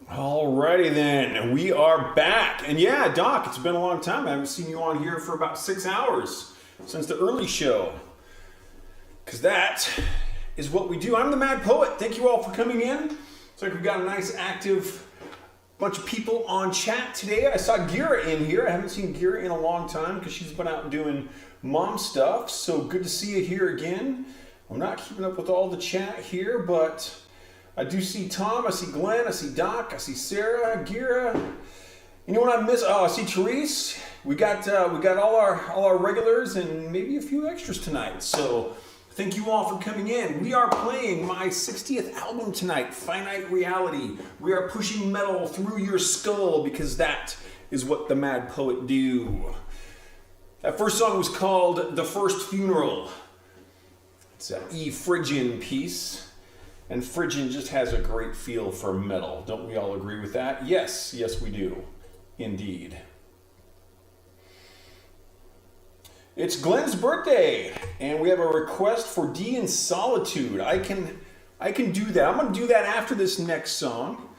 Alrighty then, we are back. And yeah, Doc, it's been a long time. I haven't seen you on here for about 6 hours since the early show. Because that is what we do. I'm the Mad Poet. Thank you all for coming in. It's like we've got a nice active bunch of people on chat today. I saw Gira in here. I haven't seen Gira in a long time because she's been out doing mom stuff. So good to see you here again. I'm not keeping up with all the chat here, but I do see Tom, I see Glenn, I see Doc, I see Sarah, Gira. You know what I miss? Oh, I see Therese. We got all our regulars and maybe a few extras tonight. So thank you all for coming in. We are playing my 60th album tonight, Finite Reality. We are pushing metal through your skull because that is what the Mad Poet do. That first song was called The First Funeral. It's an E Phrygian piece. And Phrygian just has a great feel for metal. Don't we all agree with that? Yes, yes we do. Indeed. It's Glenn's birthday, and we have a request for D in Solitude. I can do that. I'm going to do that after this next song.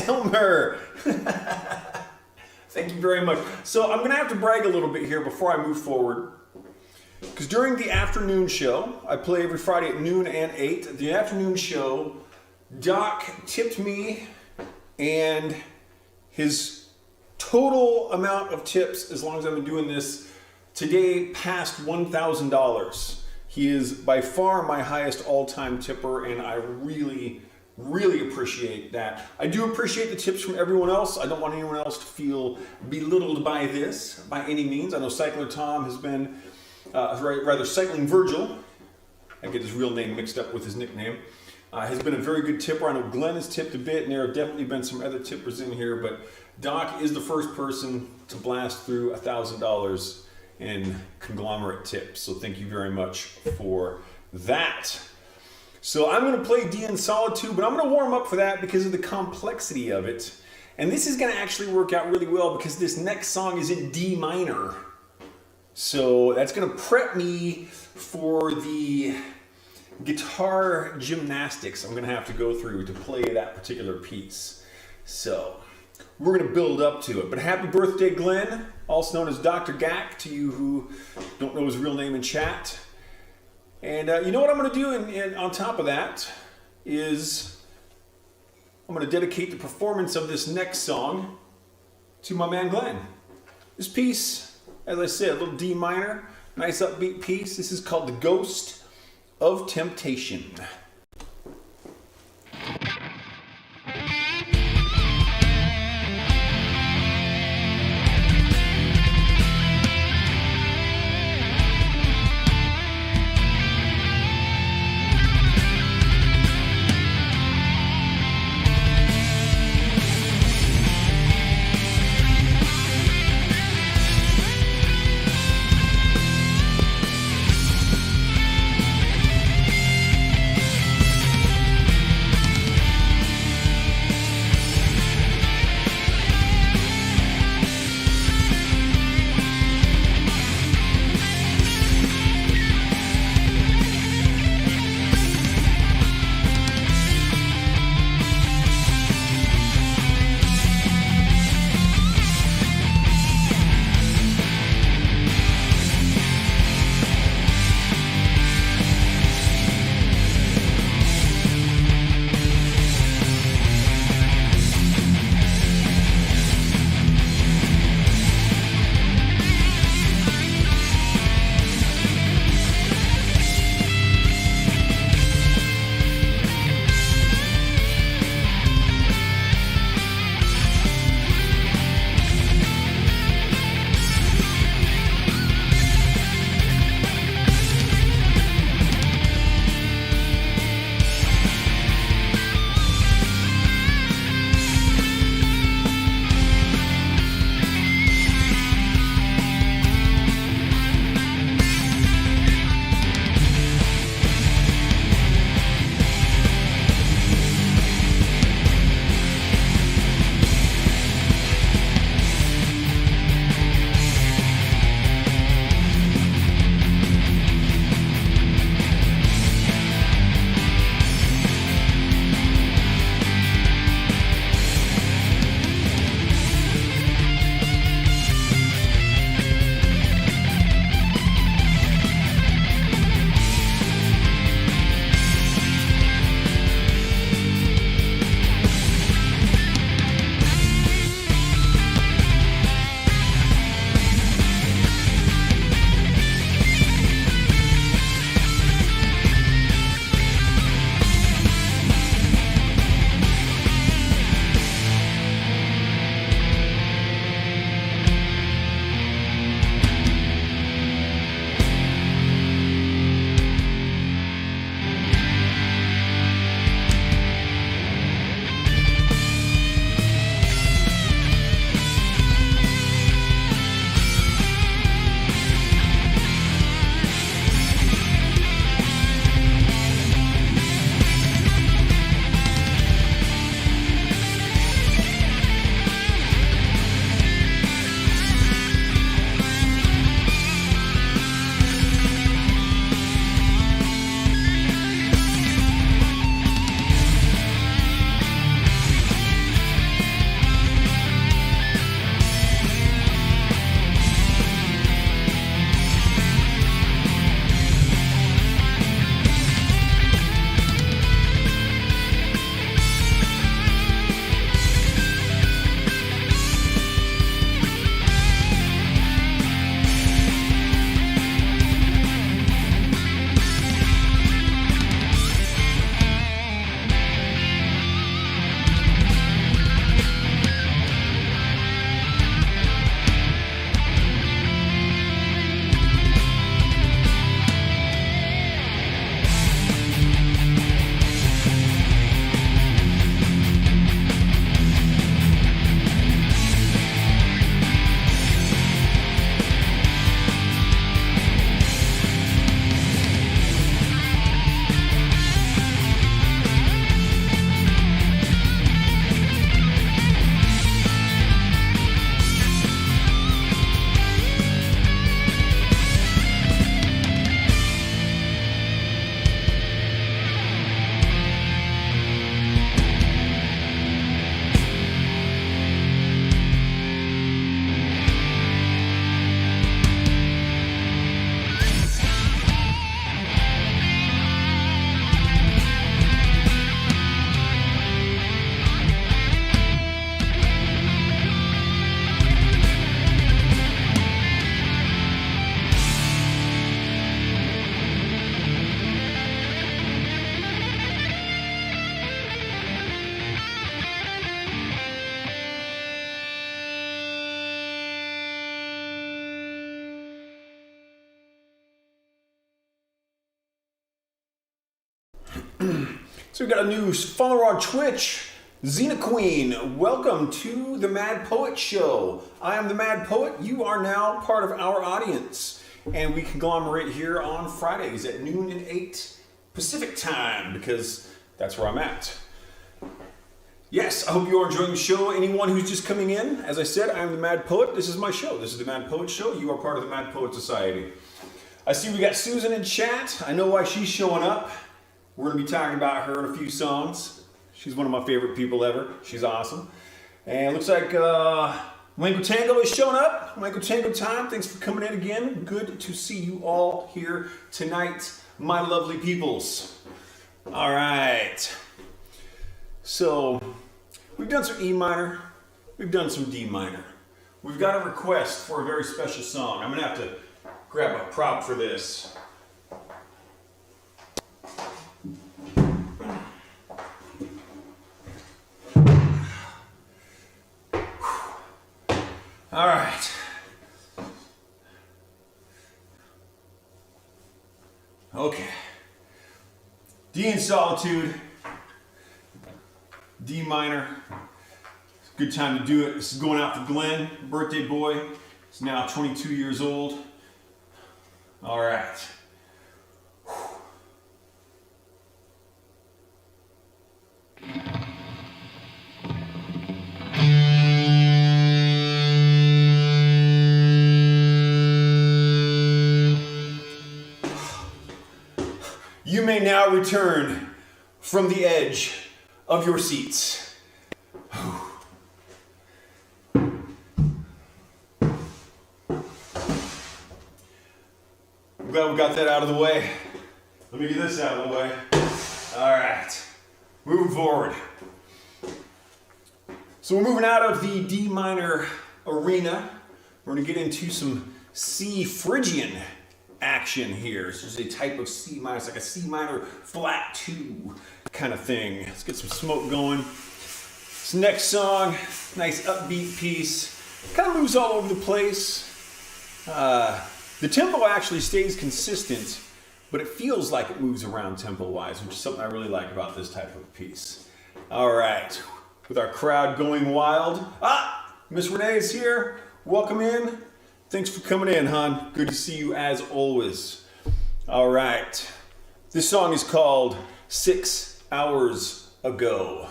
Elmer! Thank you very much. So I'm going to have to brag a little bit here before I move forward. Because during the afternoon show, I play every Friday at noon and 8. The afternoon show, Doc tipped me, and his total amount of tips, as long as I've been doing this, today passed $1,000. He is by far my highest all-time tipper, and I really, really appreciate that. I do appreciate the tips from everyone else. I don't want anyone else to feel belittled by this, by any means. I know Cycler Tom has been... rather Cycling Virgil, I get his real name mixed up with his nickname, has been a very good tipper. I know Glenn has tipped a bit, and there have definitely been some other tippers in here, but Doc is the first person to blast through $1,000 in conglomerate tips, so thank you very much for that. So I'm going to play D in Solitude, but I'm going to warm up for that because of the complexity of it, and this is going to actually work out really well because this next song is in D minor. So that's going to prep me for the guitar gymnastics I'm going to have to go through to play that particular piece. So we're going to build up to it. But happy birthday, Glenn, also known as Dr. Gack, to you who don't know his real name in chat. And you know what I'm going to do on top of that is I'm going to dedicate the performance of this next song to my man Glenn. This piece, as I said, a little D minor, nice upbeat piece. This is called The Ghost of Temptation. So we've got a new follower on Twitch, Xena Queen. Welcome to the Mad Poet Show. I am the Mad Poet. You are now part of our audience. And we conglomerate here on Fridays at noon and 8 Pacific time because that's where I'm at. Yes, I hope you are enjoying the show. Anyone who's just coming in, as I said, I am the Mad Poet. This is my show. This is the Mad Poet Show. You are part of the Mad Poet Society. I see we got Susan in chat. I know why she's showing up. We're going to be talking about her in a few songs. She's one of my favorite people ever. She's awesome. And it looks like Wango Tango is showing up. Wango Tango time. Thanks for coming in again. Good to see you all here tonight, my lovely peoples. All right. So, we've done some E minor. We've done some D minor. We've got a request for a very special song. I'm going to have to grab a prop for this. All right. Okay. D in Solitude. D minor. It's a good time to do it. This is going out for Glenn, birthday boy. He's now 22 years old. All right. You may now return from the edge of your seats. I'm glad we got that out of the way. Let me get this out of the way. All right, moving forward. So we're moving out of the D minor arena. We're gonna get into some C Phrygian action here. This is a type of C minor, it's like a C minor flat 2 kind of thing. Let's get some smoke going. This next song, nice upbeat piece. Kind of moves all over the place. The tempo actually stays consistent, but it feels like it moves around tempo-wise, which is something I really like about this type of piece. All right, with our crowd going wild. Miss Renee is here. Welcome in. Thanks for coming in, hon. Good to see you as always. All right, this song is called 6 Hours Ago.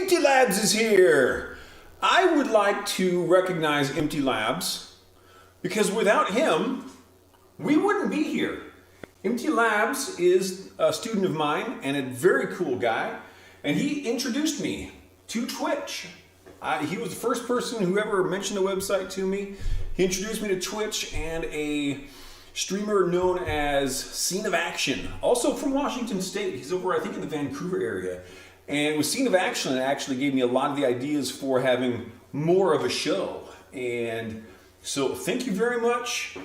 Empty Labs is here. I would like to recognize Empty Labs because without him, we wouldn't be here. Empty Labs is a student of mine and a very cool guy, and he introduced me to Twitch. He was the first person who ever mentioned the website to me. He introduced me to Twitch and a streamer known as Scene of Action, also from Washington State. He's over, I think, in the Vancouver area. And with Scene of Action, it actually gave me a lot of the ideas for having more of a show. And so thank you very much,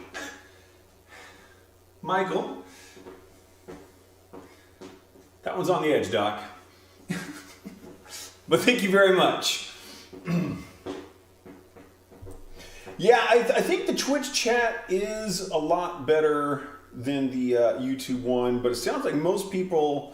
Michael. That one's on the edge, Doc. But thank you very much. Yeah, I think the Twitch chat is a lot better than the YouTube one, but it sounds like most people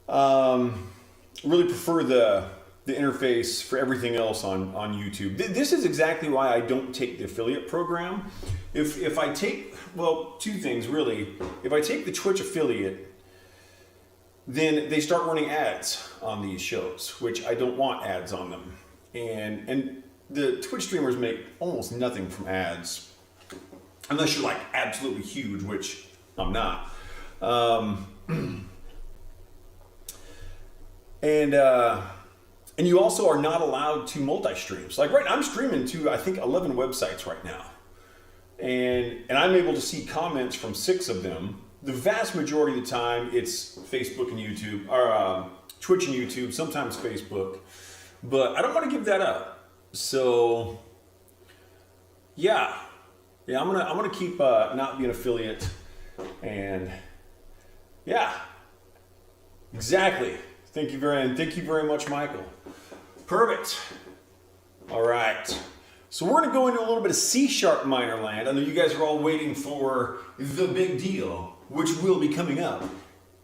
really prefer the interface for everything else on YouTube. This is exactly why I don't take the affiliate program. If I take, well, two things really. If I take the Twitch affiliate, then they start running ads on these shows, which I don't want ads on them. And the Twitch streamers make almost nothing from ads, unless you're like absolutely huge, which I'm not. And you also are not allowed to multi-stream. So like right now, I'm streaming to, I think, 11 websites right now. And I'm able to see comments from 6 of them. The vast majority of the time, it's Facebook and YouTube, or Twitch and YouTube, sometimes Facebook. But I don't want to give that up. So, yeah, I'm gonna keep not being an affiliate, and yeah, exactly. Thank you very much, Michael. Perfect. All right. So we're gonna go into a little bit of C# minor land. I know you guys are all waiting for the big deal, which will be coming up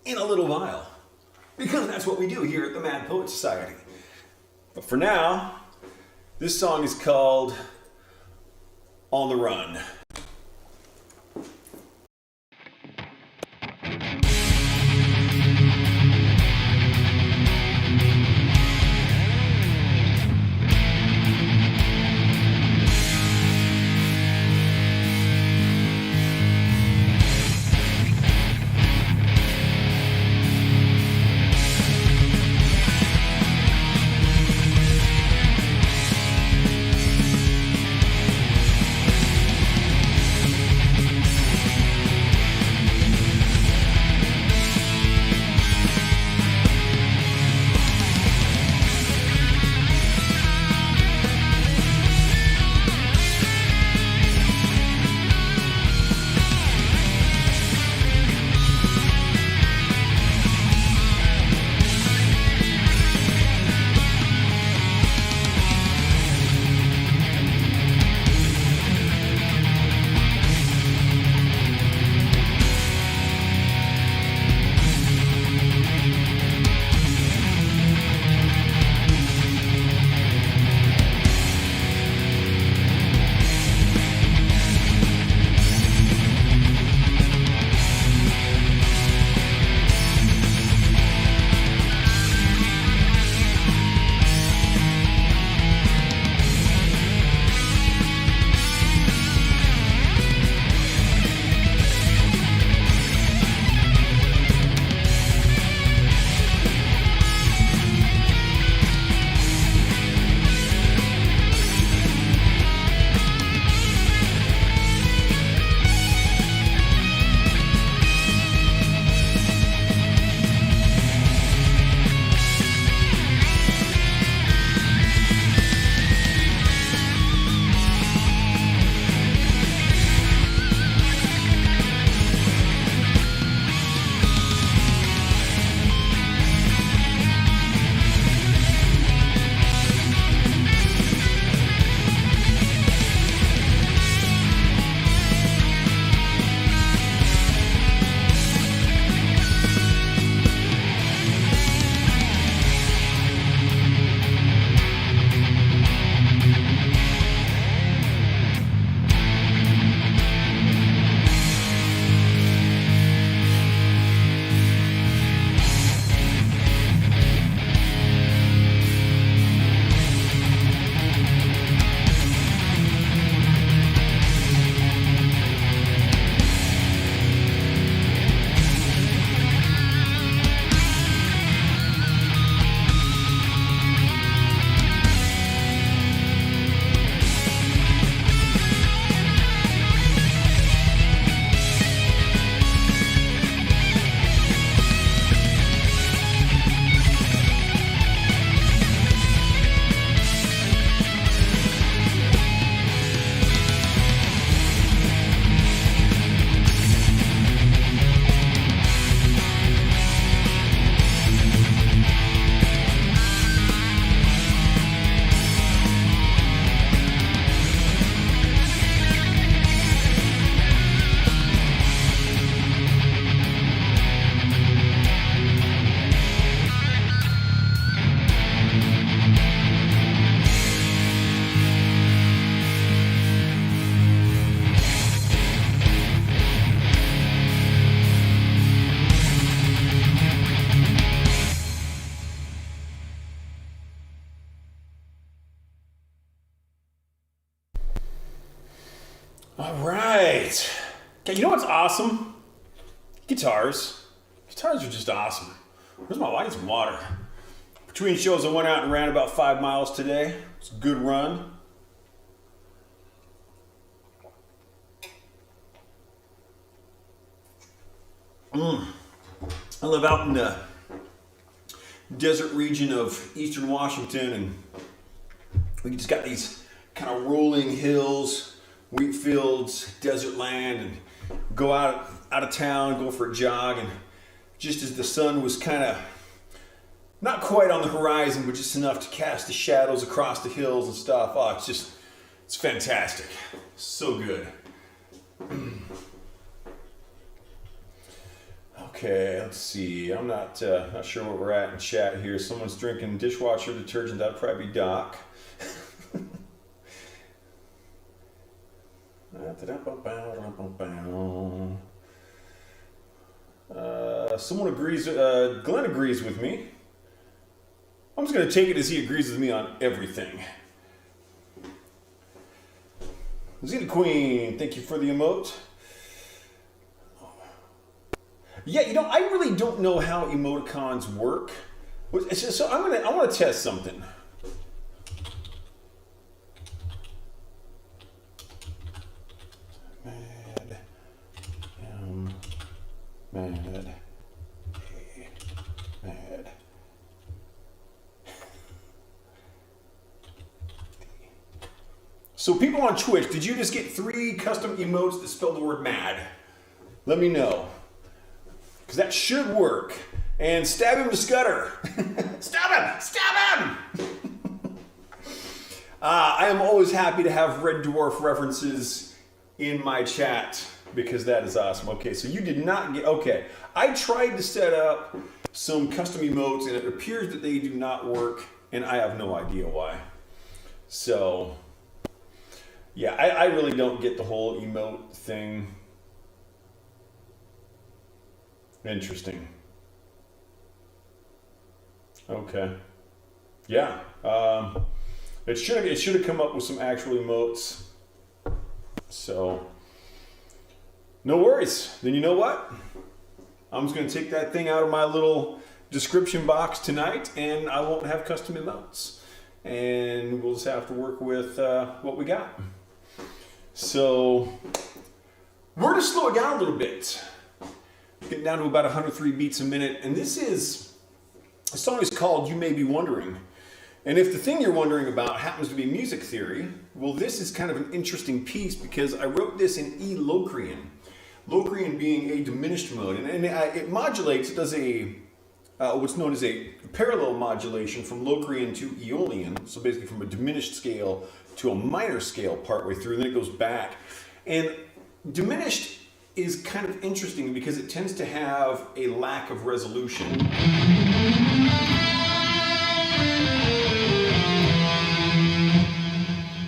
in a little while, because that's what we do here at the Mad Poet Society. But for now, this song is called On the Run. All right. Okay, you know what's awesome? Guitars. Guitars are just awesome. Where's my light? Some water. Between shows, I went out and ran about 5 miles today. It's a good run. I live out in the desert region of eastern Washington, and we just got these kind of rolling hills, wheat fields, desert land, and go out of town, go for a jog, and just as the sun was kind of not quite on the horizon, but just enough to cast the shadows across the hills and stuff. Oh, it's fantastic. So good. Okay, let's see. I'm not sure where we're at in chat here. Someone's drinking dishwasher detergent. That'd probably be Doc. Someone agrees. Glenn agrees with me. I'm just going to take it as he agrees with me on everything. Zeta Queen, thank you for the emote. Yeah, I really don't know how emoticons work. So I want to test something. Mad. So people on Twitch, did you just get 3 custom emotes that spell the word mad? Let me know. Because that should work. And stab him to Scudder. Stab him! I am always happy to have Red Dwarf references in my chat because that is awesome. Okay, so you did not get, okay. I tried to set up some custom emotes and it appears that they do not work and I have no idea why. So, yeah, I really don't get the whole emote thing. Interesting. Okay. Yeah. It should have come up with some actual emotes. So, no worries. Then you know what? I'm just going to take that thing out of my little description box tonight, and I won't have custom emotes. And we'll just have to work with what we got. So, we're going to slow it down a little bit. Getting down to about 103 beats a minute. And the song is called You May Be Wondering. And if the thing you're wondering about happens to be music theory, well, this is kind of an interesting piece because I wrote this in E Locrian. Locrian being a diminished mode. And it modulates, it does what's known as a parallel modulation from Locrian to Aeolian. So basically from a diminished scale to a minor scale partway through, and then it goes back. And diminished is kind of interesting because it tends to have a lack of resolution.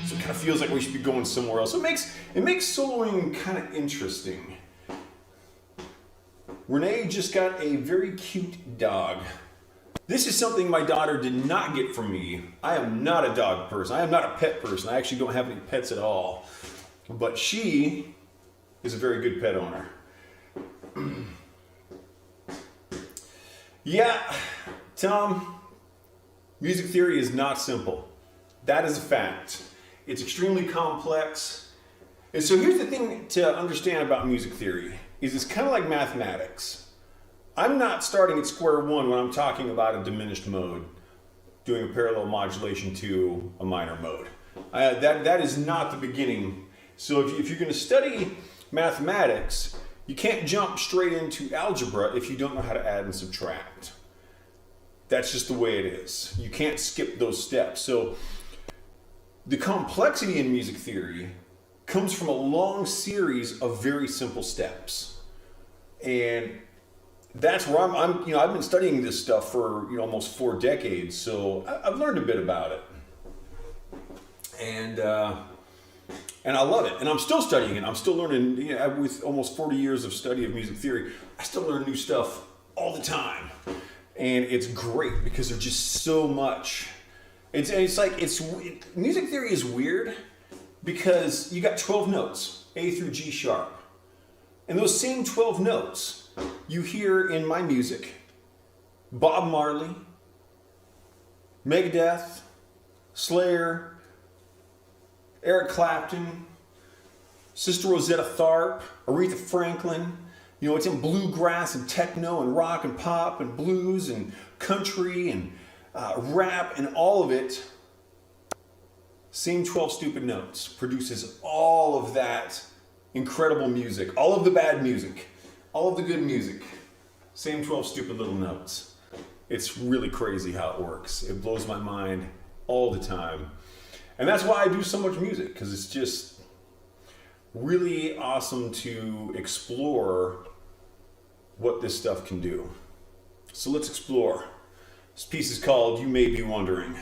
So it kind of feels like we should be going somewhere else. So it makes soloing kind of interesting. Renee just got a very cute dog. This is something my daughter did not get from me. I am not a dog person. I am not a pet person. I actually don't have any pets at all. But she is a very good pet owner. Yeah, Tom, music theory is not simple. That is a fact. It's extremely complex. And so here's the thing to understand about music theory, is it's kind of like mathematics. I'm not starting at square one when I'm talking about a diminished mode, doing a parallel modulation to a minor mode. That is not the beginning. So if you're going to study mathematics, you can't jump straight into algebra if you don't know how to add and subtract. That's just the way it is. You can't skip those steps. So the complexity in music theory comes from a long series of very simple steps. And that's where I've been studying this stuff for almost 4 decades, so I've learned a bit about it. And I love it. And I'm still studying it. I'm still learning, with almost 40 years of study of music theory, I still learn new stuff all the time. And it's great because there's just so much. Music theory is weird because you got 12 notes. A through G sharp. And those same 12 notes you hear in my music. Bob Marley, Megadeth, Slayer, Eric Clapton, Sister Rosetta Tharpe, Aretha Franklin. You know, it's in bluegrass and techno and rock and pop and blues and country and rap, and all of it, same 12 stupid notes, produces all of that incredible music, all of the bad music, all of the good music, same 12 stupid little notes. It's really crazy how it works. It blows my mind all the time. And that's why I do so much music, because it's just really awesome to explore what this stuff can do. So let's explore. This piece is called You May Be Wondering.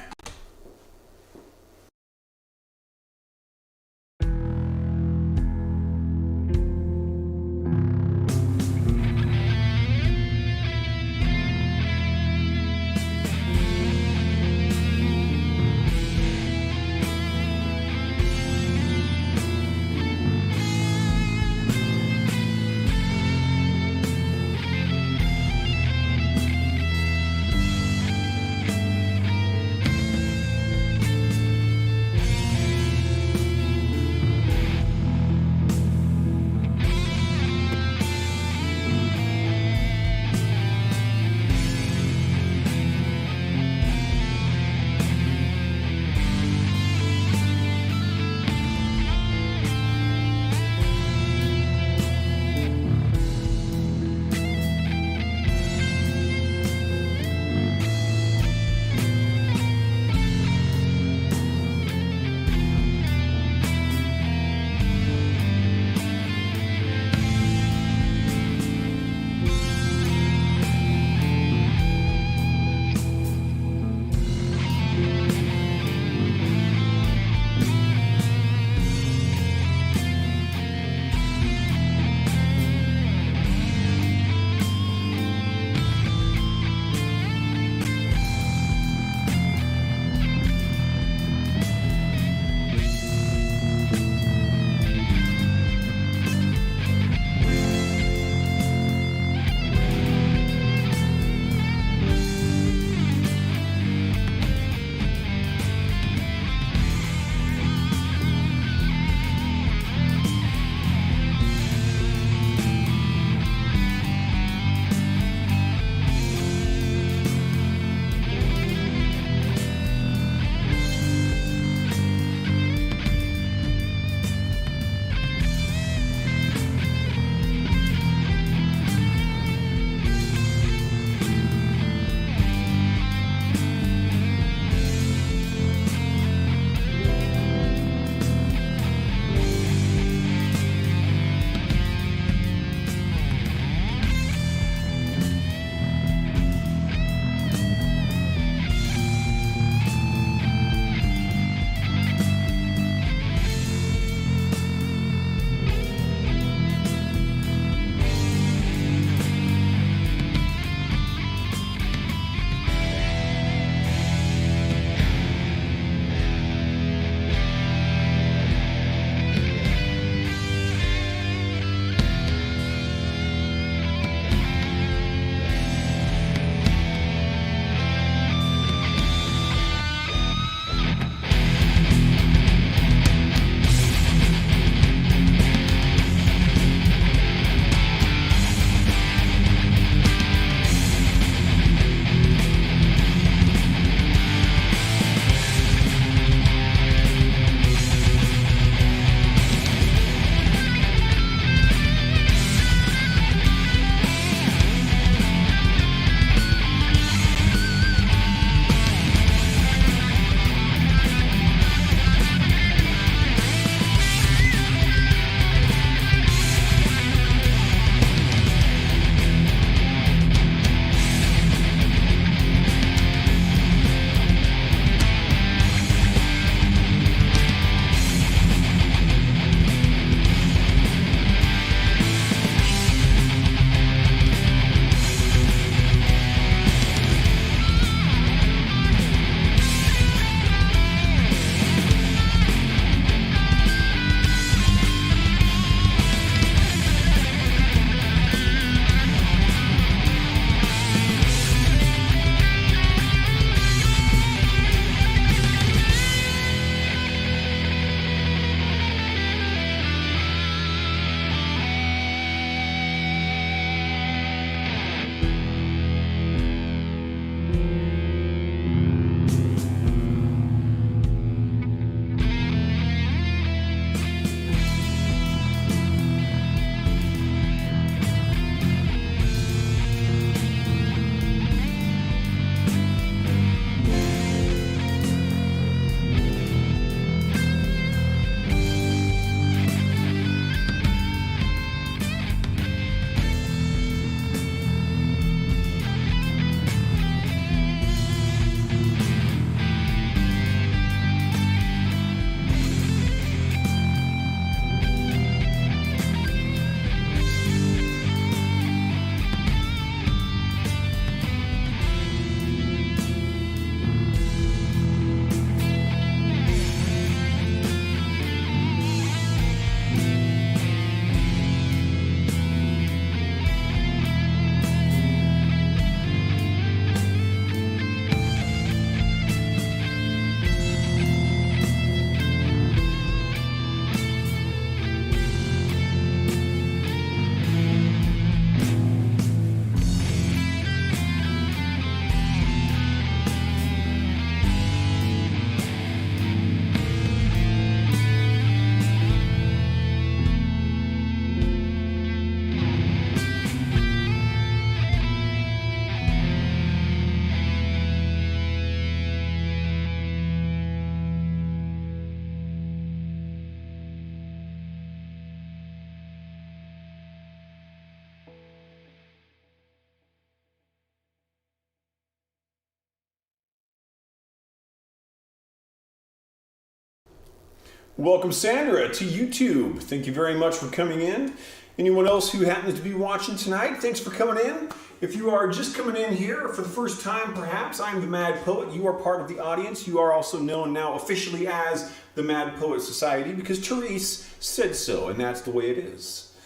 Welcome, Sandra, to YouTube. Thank you very much for coming in. Anyone else who happens to be watching tonight, thanks for coming in. If you are just coming in here for the first time, perhaps, I'm the Mad Poet. You are part of the audience. You are also known now officially as the Mad Poet Society because Therese said so, and that's the way it is.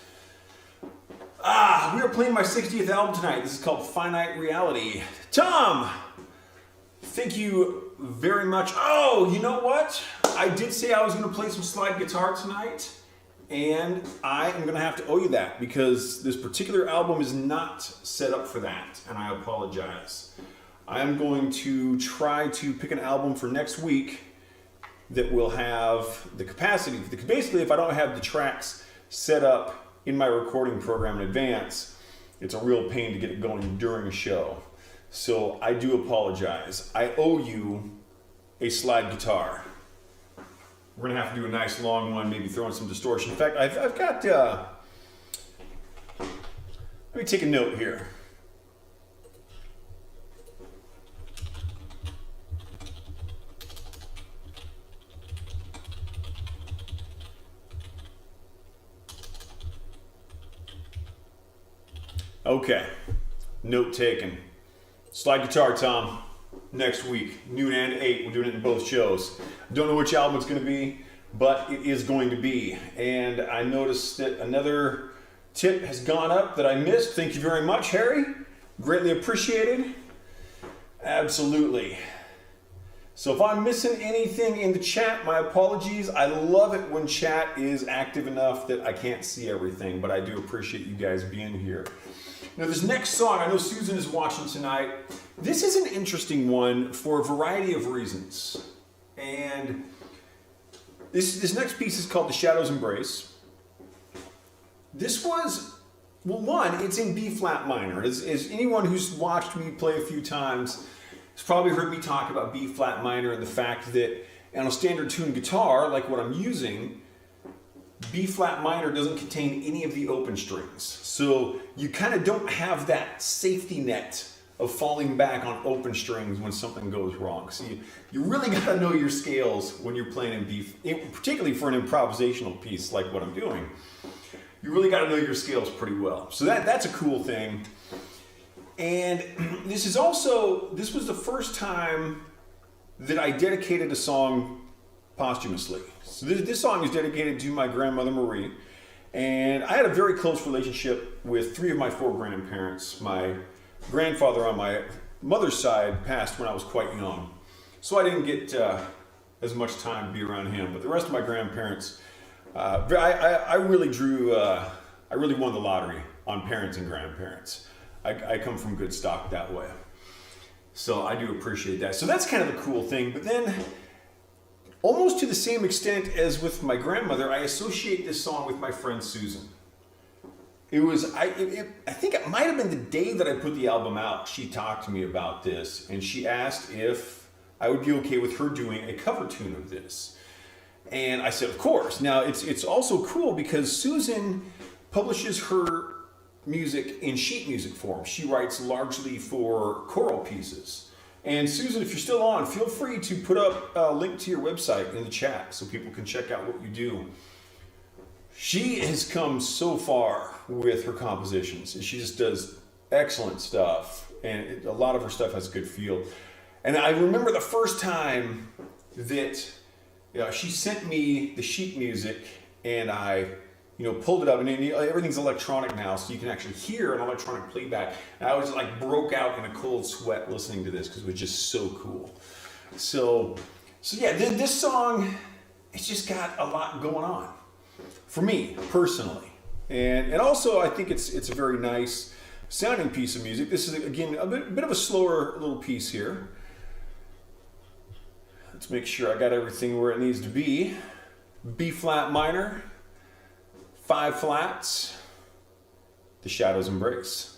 We are playing my 60th album tonight. This is called Finite Reality. Tom, thank you very much. Oh, you know what? I did say I was going to play some slide guitar tonight, and I am going to have to owe you that because this particular album is not set up for that, and I apologize. I am going to try to pick an album for next week that will have the capacity. Basically, if I don't have the tracks set up in my recording program in advance, it's a real pain to get it going during a show. So I do apologize. I owe you a slide guitar. We're gonna have to do a nice long one, maybe throw in some distortion. In fact, I've got, let me take a note here. Okay, note taken. Slide guitar, Tom, next week, noon and 8. We're doing it in both shows. Don't know which album it's going to be, but it is going to be. And I noticed that another tip has gone up that I missed. Thank you very much, Harry. Greatly appreciated. Absolutely. So if I'm missing anything in the chat, my apologies. I love it when chat is active enough that I can't see everything, but I do appreciate you guys being here. Now this next song, I know Susan is watching tonight. This is an interesting one for a variety of reasons. And this next piece is called The Shadow's Embrace. This was, well, one, it's in B flat minor. As anyone who's watched me play a few times has probably heard me talk about B flat minor and the fact that on a standard tuned guitar, like what I'm using, B flat minor doesn't contain any of the open strings. So you kind of don't have that safety net of falling back on open strings when something goes wrong. So you really got to know your scales when you're playing in B, particularly for an improvisational piece like what I'm doing. You really got to know your scales pretty well. So that's a cool thing. And this was the first time that I dedicated a song posthumously. So this song is dedicated to my grandmother Marie, and I had a very close relationship with 3 of my 4 grandparents. My grandfather on my mother's side passed when I was quite young, so I didn't get as much time to be around him. But the rest of my grandparents, I really won the lottery on parents and grandparents. I come from good stock that way, so I do appreciate that. So that's kind of a cool thing. But then, almost to the same extent as with my grandmother, I associate this song with my friend Susan. I think it might have been the day that I put the album out. She talked to me about this, and she asked if I would be okay with her doing a cover tune of this. And I said, of course. Now, it's also cool because Susan publishes her music in sheet music form. She writes largely for choral pieces. And Susan, if you're still on, feel free to put up a link to your website in the chat so people can check out what you do. She has come so far with her compositions. She just does excellent stuff, and a lot of her stuff has a good feel. And I remember the first time that she sent me the sheet music, and I pulled it up, and everything's electronic now, so you can actually hear an electronic playback. And I was like broke out in a cold sweat listening to this because it was just so cool. So yeah, this song, it's just got a lot going on for me personally, and also I think it's a very nice sounding piece of music. This is again a bit of a slower little piece here. Let's make sure I got everything where it needs to be. B flat minor. 5 flats, The Shadow's Embrace.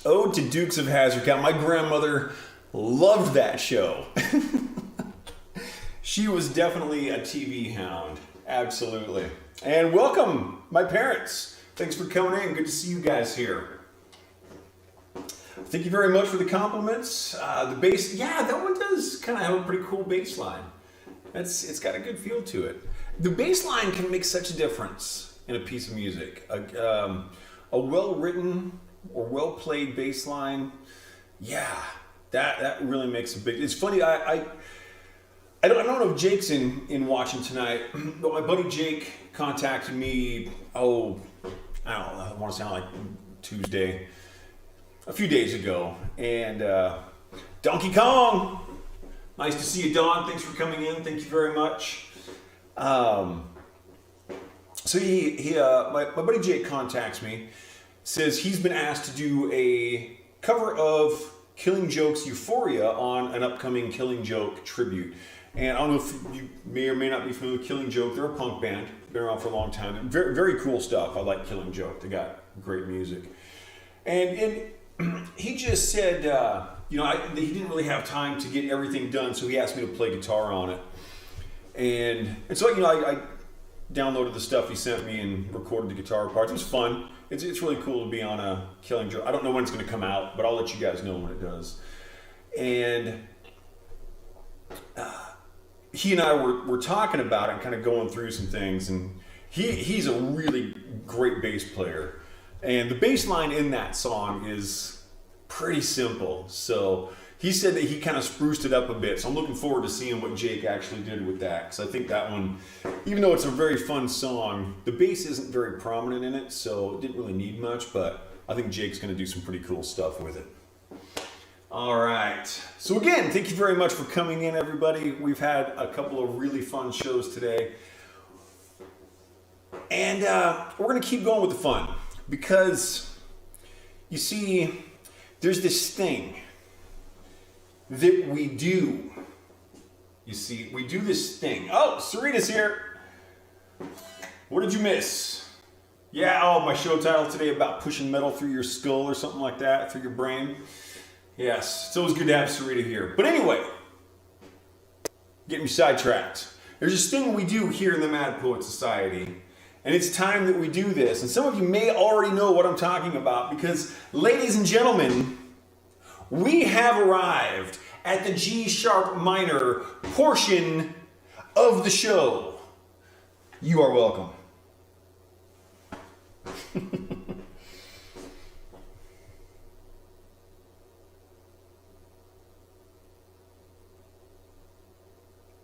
Ode to Dukes of Hazzard. My grandmother loved that show. She was definitely a TV hound. Absolutely. And welcome, my parents. Thanks for coming in. Good to see you guys here. Thank you very much for the compliments. The bass, yeah, that one does kind of have a pretty cool bass line. It's got a good feel to it. The bass line can make such a difference in a piece of music. A well-written or well-played bass line, yeah, that really makes a big. It's funny. I don't know if Jake's in watching tonight, but my buddy Jake contacted me. I don't know. I want to sound like Tuesday, a few days ago, and Donkey Kong. Nice to see you, Don. Thanks for coming in. Thank you very much. So my buddy Jake contacts me, says he's been asked to do a cover of Killing Joke's Euphoria on an upcoming Killing Joke tribute. And I don't know if you may or may not be familiar with Killing Joke. They're a punk band, been around for a long time. Very, very cool stuff. I like Killing Joke. They got great music. And he just said, he didn't really have time to get everything done, so he asked me to play guitar on it. And so, I downloaded the stuff he sent me and recorded the guitar parts. It was fun. It's really cool to be on a Killing Joke. I don't know when it's going to come out, but I'll let you guys know when it does. And he and I were talking about it and kind of going through some things. And he's a really great bass player. And the bass line in that song is pretty simple. So he said that he kind of spruced it up a bit. So I'm looking forward to seeing what Jake actually did with that. Because I think that one, even though it's a very fun song, the bass isn't very prominent in it. So it didn't really need much. But I think Jake's going to do some pretty cool stuff with it. All right. So again, thank you very much for coming in, everybody. We've had a couple of really fun shows today. And we're going to keep going with the fun. Because, you see, there's this thing that we do. You see, we do this thing. Oh, Sarita's here. What did you miss? Yeah, my show title today about pushing metal through your skull or something like that, through your brain. Yes, it's always good to have Sarita here. But anyway, getting me sidetracked. There's this thing we do here in the Mad Poet Society. And it's time that we do this. And some of you may already know what I'm talking about because, ladies and gentlemen, we have arrived at the G sharp minor portion of the show. You are welcome.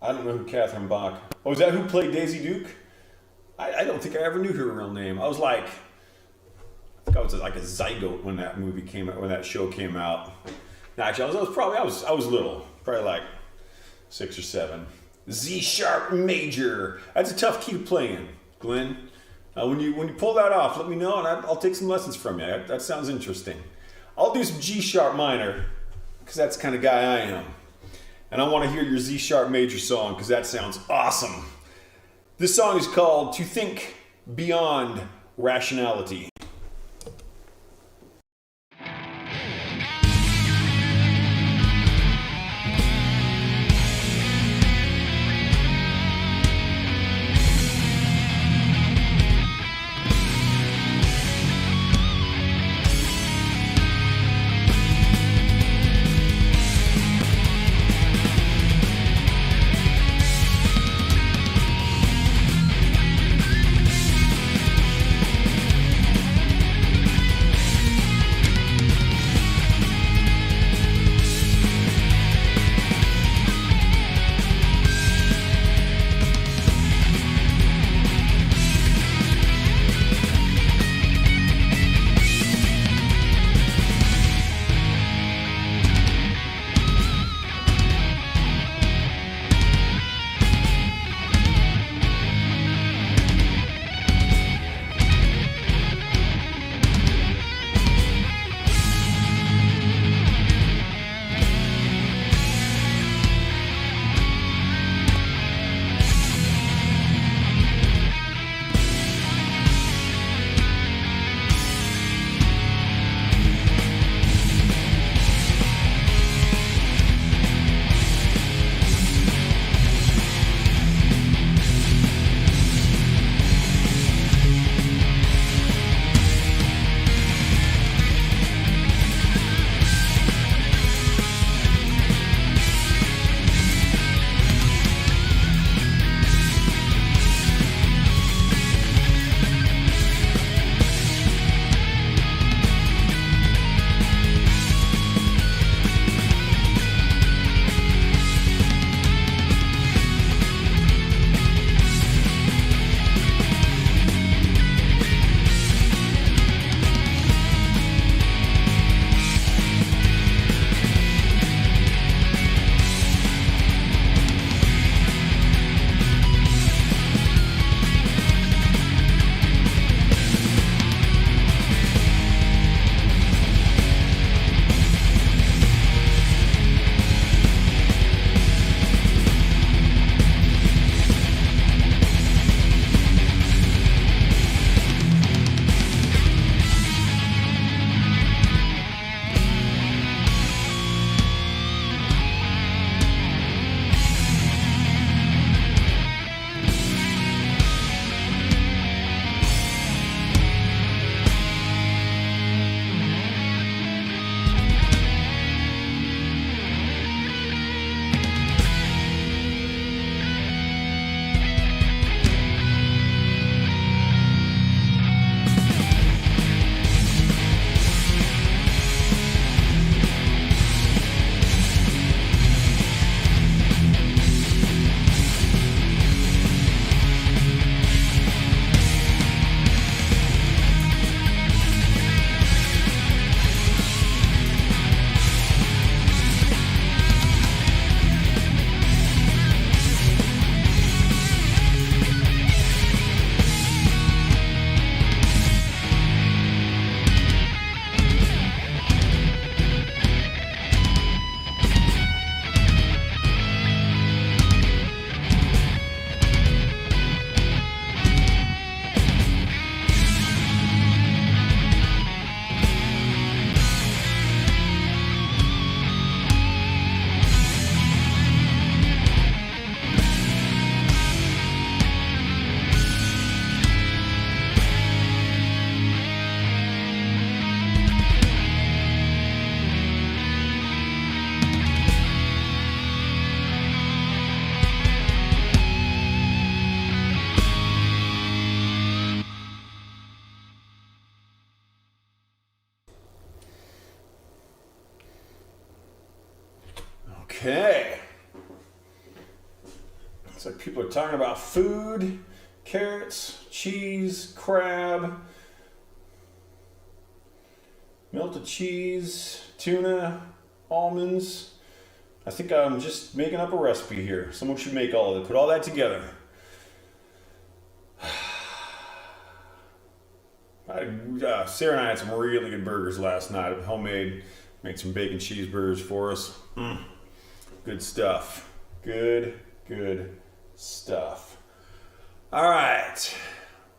I don't know who Catherine Bach. Oh, is that who played Daisy Duke? I don't think I ever knew her real name. I was like a zygote when that movie came out, when that show came out. No, actually, I was little, probably like 6 or 7. Z sharp major. That's a tough key to play in, Glenn. When you pull that off, let me know, and I'll take some lessons from you. That sounds interesting. I'll do some G sharp minor because that's the kind of guy I am, and I want to hear your Z sharp major song because that sounds awesome. This song is called "To Think Beyond Rationality." Okay. Looks like people are talking about food, carrots, cheese, crab, melted cheese, tuna, almonds. I think I'm just making up a recipe here. Someone should make all of it, put all that together. Sarah and I had some really good burgers last night, homemade. Made some bacon cheeseburgers for us. Good stuff. Good stuff. All right,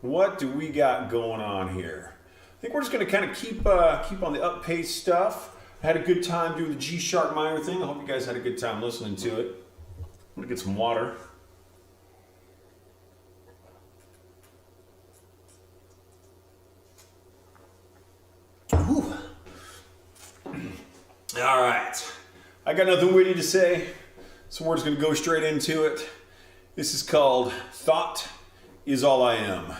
what do we got going on here? I think we're just going to kind of keep on the up-pace stuff. I had a good time doing the G-sharp minor thing. I hope you guys had a good time listening to it. I'm going to get some water. Whew. All right, I got nothing witty to say, so we're just going to go straight into it. This is called Thought Is All I Am.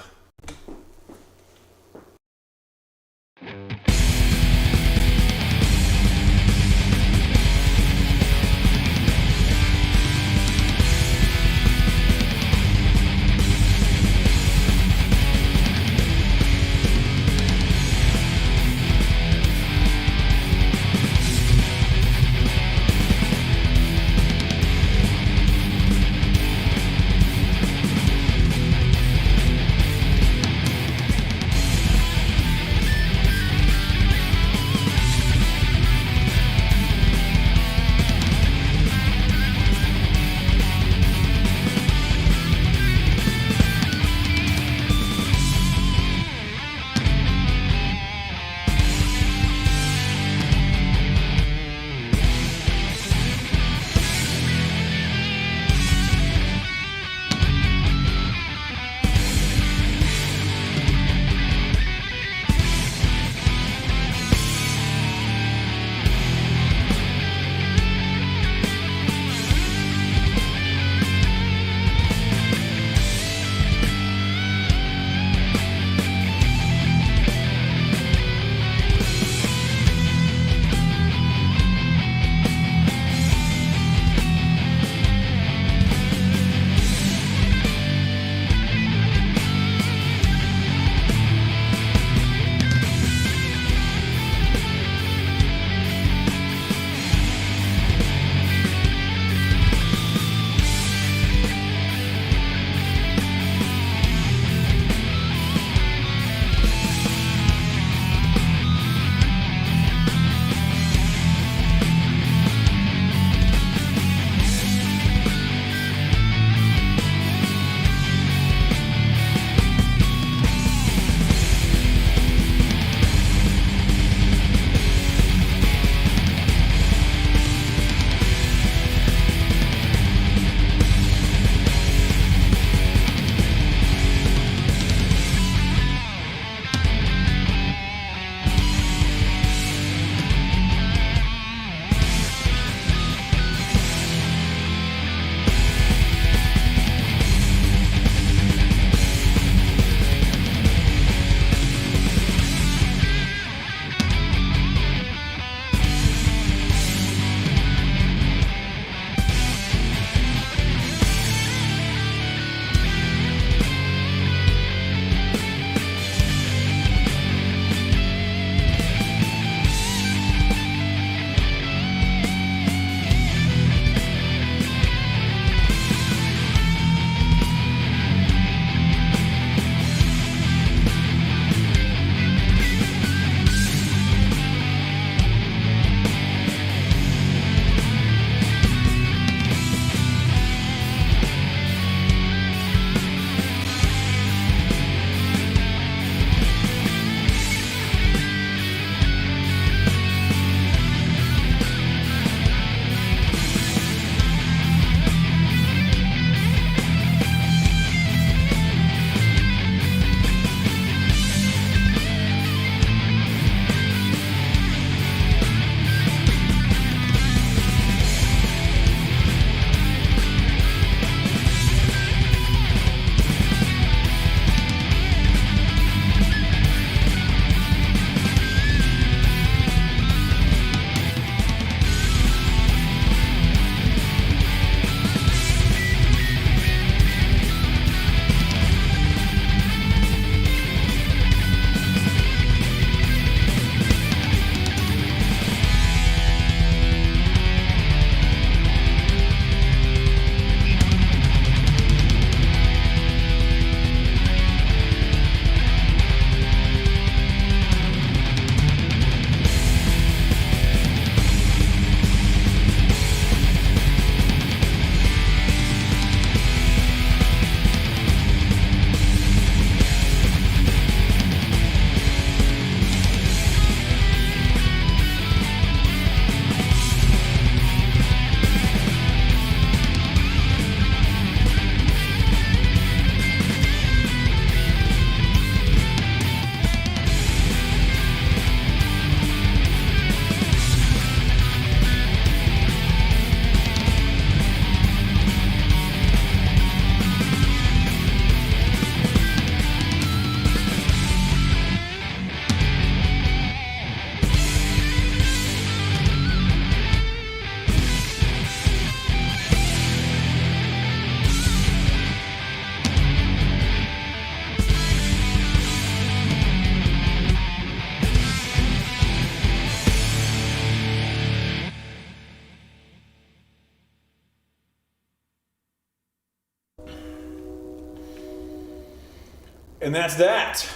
And that's that.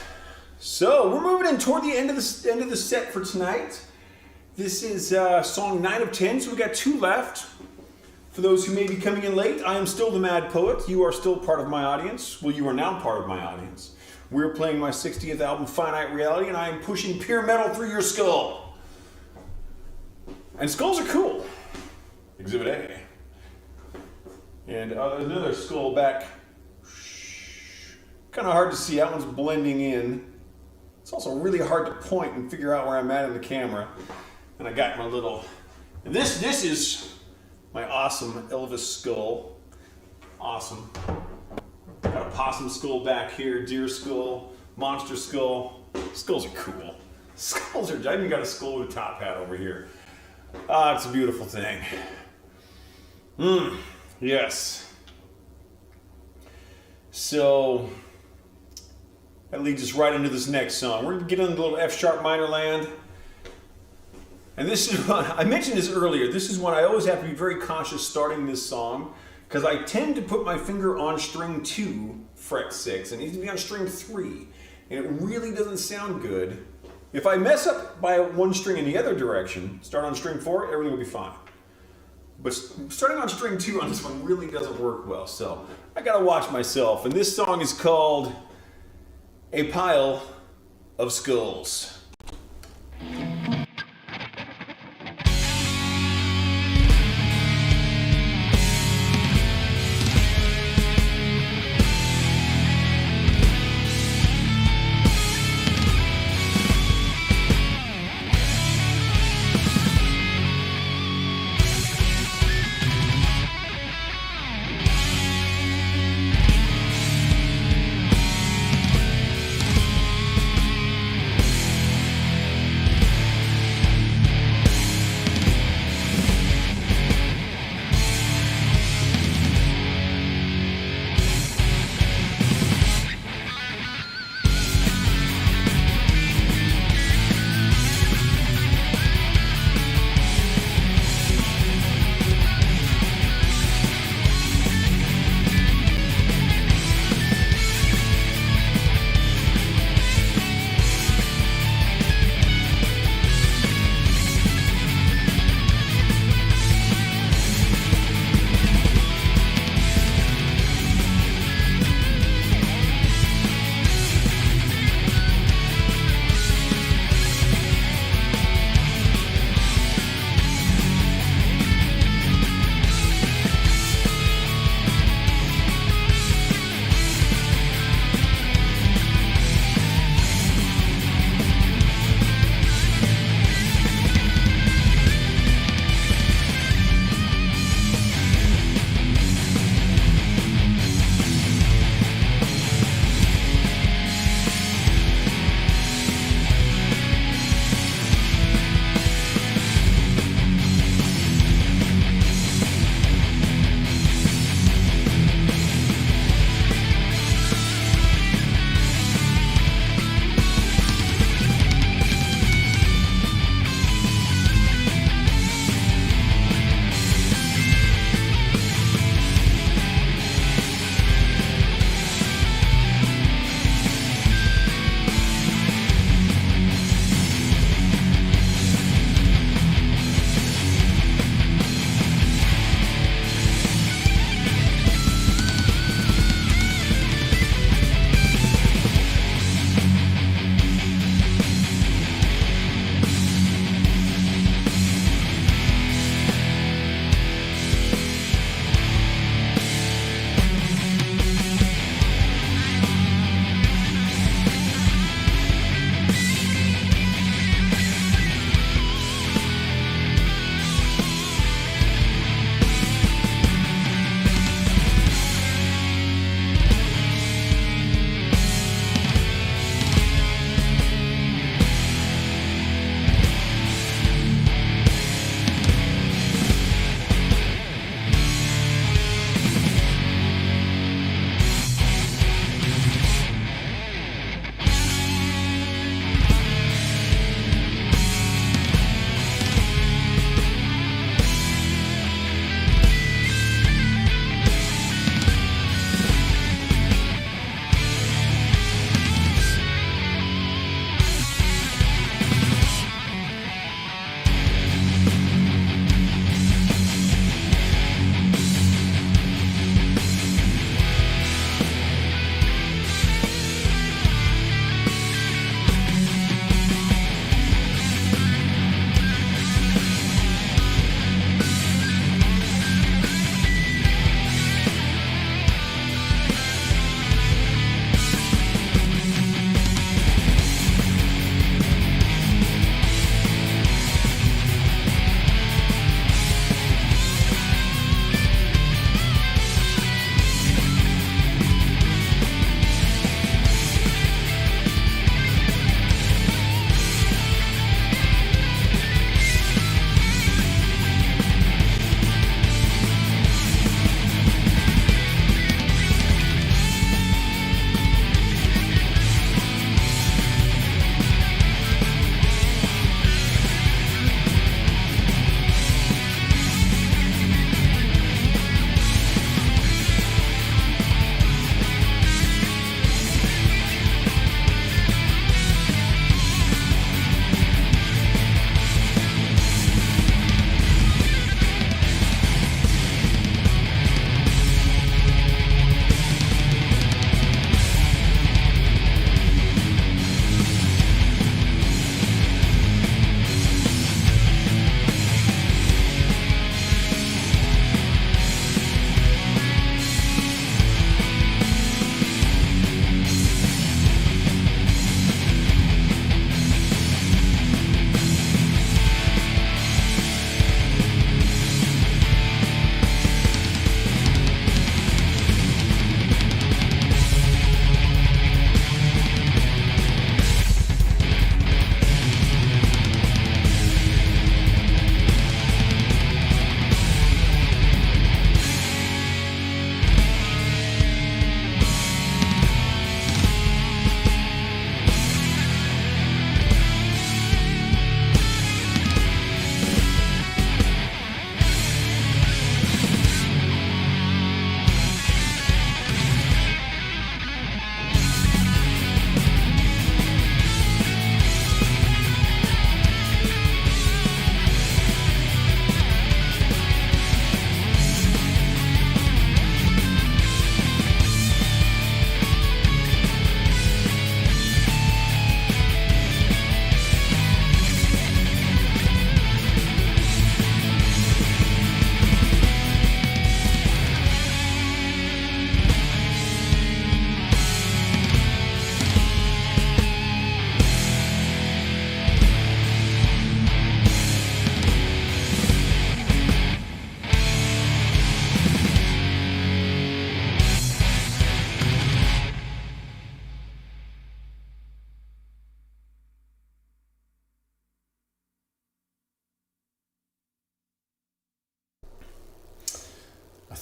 So we're moving in toward the end of the set for tonight. This is song 9 of 10, so we got 2 left. For those who may be coming in late, I am still the Mad Poet. You are still part of my audience. Well, you are now part of my audience. We're playing my 60th album, Finite Reality, and I am pushing pure metal through your skull. And skulls are cool. Exhibit A. And another skull back. Kind of hard to see. That one's blending in. It's also really hard to point and figure out where I'm at in the camera. And I got my little... And this is my awesome Elvis skull. Awesome. Got a possum skull back here, deer skull, monster skull. Skulls are cool. Skulls are... I even got a skull with a top hat over here. Ah, it's a beautiful thing. Yes. So... that leads us right into this next song. We're going to get into a little F sharp minor land. And this is one, I mentioned this earlier, this is one I always have to be very cautious starting this song because I tend to put my finger on string 2, fret 6. It needs to be on string 3. And it really doesn't sound good. If I mess up by one string in the other direction, start on string 4, everything will be fine. But starting on string 2 on this one really doesn't work well. So I got to watch myself. And this song is called A Pile of Skulls.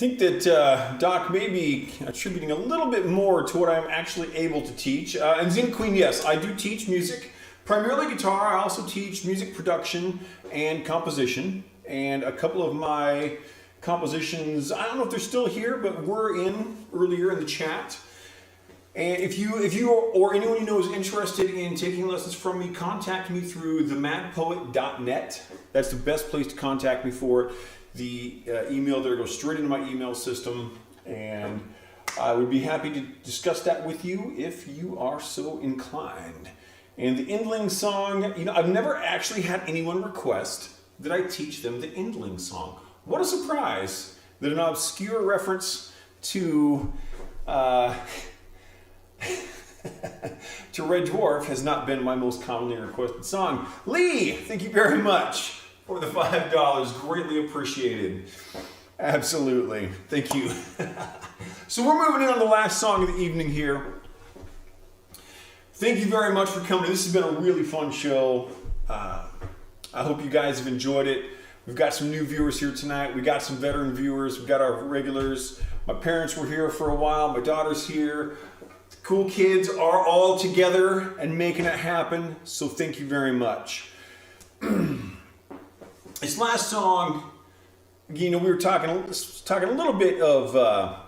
think that Doc may be attributing a little bit more to what I'm actually able to teach. And Zen Queen, yes, I do teach music, primarily guitar. I also teach music production and composition. And a couple of my compositions, I don't know if they're still here, but were in earlier in the chat. And if you or anyone you know is interested in taking lessons from me, contact me through themadpoet.net. That's the best place to contact me for it. The email there goes straight into my email system, and I would be happy to discuss that with you if you are so inclined. And the Endling song, I've never actually had anyone request that I teach them the Endling song. What a surprise that an obscure reference to to Red Dwarf has not been my most commonly requested song. Lee, thank you very much for the $5. Greatly appreciated. Absolutely. Thank you. So we're moving in on the last song of the evening here. Thank you very much for coming. This has been a really fun show. I hope you guys have enjoyed it. We've got some new viewers here tonight. We got some veteran viewers. We've got our regulars. My parents were here for a while. My daughter's here. The cool kids are all together and making it happen. So thank you very much. This last song, we were talking a little bit of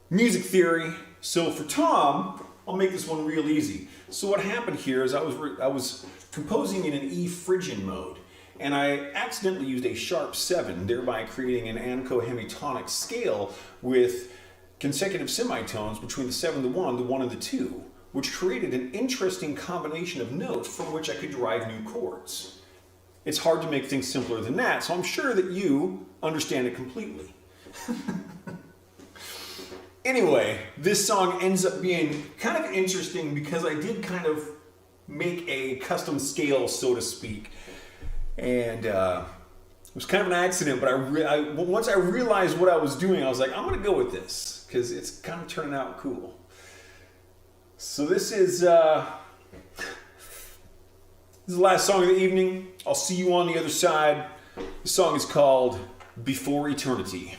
music theory. So for Tom, I'll make this one real easy. So what happened here is I was composing in an E Phrygian mode, and I accidentally used a sharp 7, thereby creating an ancohemitonic scale with consecutive semitones between the 7 and the 1, the 1 and the 2, which created an interesting combination of notes from which I could derive new chords. It's hard to make things simpler than that, so I'm sure that you understand it completely. Anyway, this song ends up being kind of interesting because I did kind of make a custom scale, so to speak. And it was kind of an accident, but once I realized what I was doing, I was like, I'm going to go with this because it's kind of turning out cool. So this is the last song of the evening. I'll see you on the other side. The song is called Before Eternity.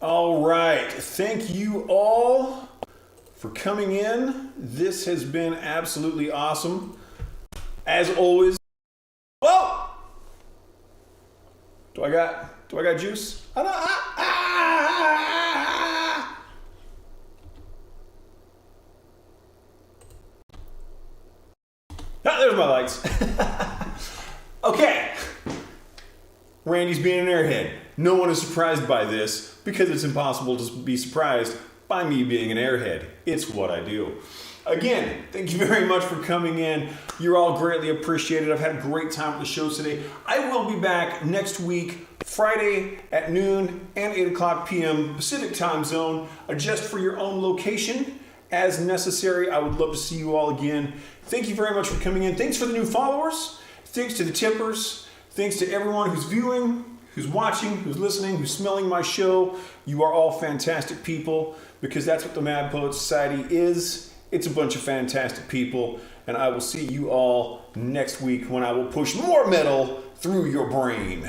All right. Thank you all for coming in. This has been absolutely awesome. As always. Whoa! Do I got juice? There's my lights. Okay. Randy's being an airhead. No one is surprised by this because it's impossible to be surprised by me being an airhead. It's what I do. Again, thank you very much for coming in. You're all greatly appreciated. I've had a great time with the show today. I will be back next week, Friday at noon and 8 o'clock p.m. Pacific time zone. Adjust for your own location as necessary. I would love to see you all again. Thank you very much for coming in. Thanks for the new followers. Thanks to the tippers. Thanks to everyone who's viewing, who's watching, who's listening, who's smelling my show. You are all fantastic people because that's what the Mad Poet Society is. It's a bunch of fantastic people, and I will see you all next week when I will push more metal through your brain.